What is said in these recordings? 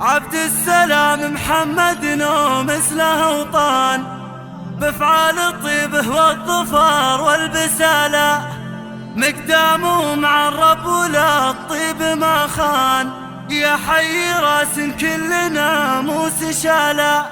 عبد السلام محمد مثله وطان بافعال الطيبه والظفر والبسالة، مقدامه مع الرب ولا الطيب ما خان، يا حي راس كل ناموس شالا.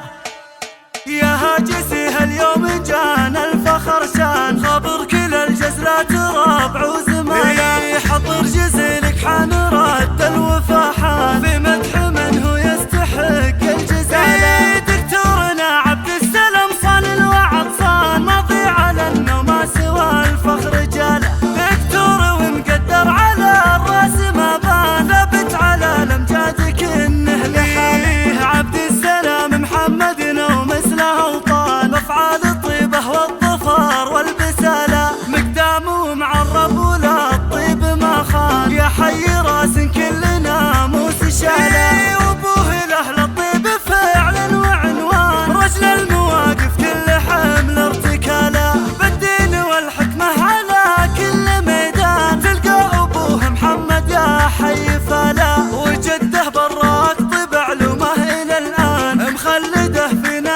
يا هاجسي هاليوم جانا الفخر شان، خبر كل الجزلات ربع وزماله، حضر جزيلك حان رد الوفا حان، في مدح من هو يستحق الجزالة. دكتورنا عبد السلام صان الوعد صان، ماضي على انه ما سوى الفخر جاله، دكتور ومقدر على الراس ما بان، ثابت على الامجاد كنه لحاله. عبد السلام محمد مثله وطان بافعال الطيبه والظفر والبساله، مقدامه مع الرب ولا الطيب ما خان، يا حي راس كل ناموس شاله. وابوه لاهل الطيب فعل وعنوان، رجل المواقف كل حمل ارتكاله، بالدين والحكمه على كل ميدان، تلقى ابوه محمد يا حي فالا، وجده براق طيب علومه الى الان مخلده فينا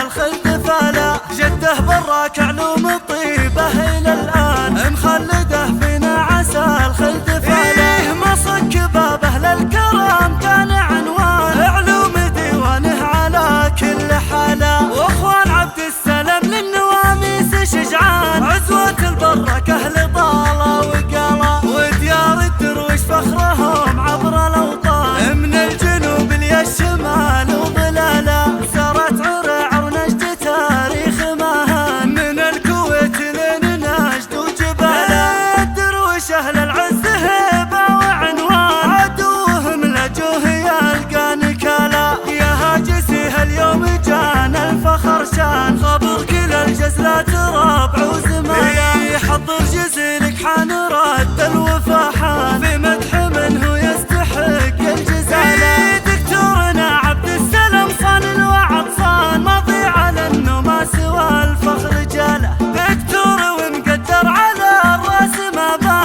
الخلد فالا، جده براك علوم طيبه الى الان مخلده فينا عسى الخلد فالا. ما صك باب اهل الكرم كان عنوان، علوم ديوانه على كل حاله، واخوان عبد السلام للنواميس شجعان، عزوة البرك اهل طاله وقاله، وديار الدرويش فخرهم عبر الاوطان، من الجنوب للشمال وظلاله، سارت أهل العز هبة وعنوان، عدوهم لجوه يلقى نكالا. يا هاجسي هاليوم جانا الفخر شان، خبر كل الجزلات ربع وزماله، حضر جزيلك حان رد الوفا حان، في مدح من هو يستحق الجزالة. دكتورنا عبد السلام صان الوعد صان، ماضي على انه ما سوى الفخر جاله، دكتور ومقدر على الراس ما بان،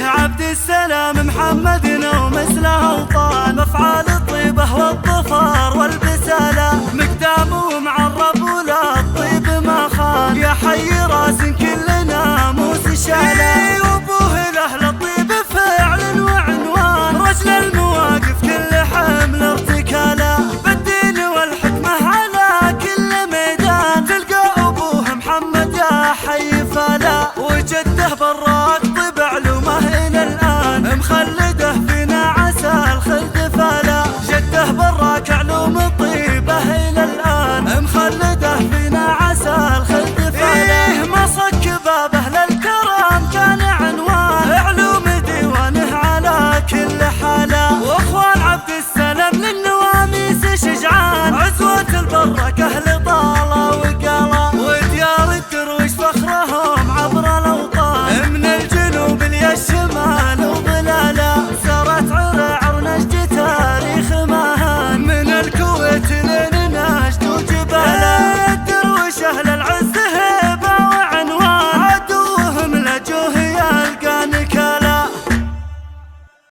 عبد السلام محمد مثله وطان بافعال الطيبه والظفر والبساله، مقدامه مع الرب ولا الطيب ما خان، يا حي راس كل ناموس شاله.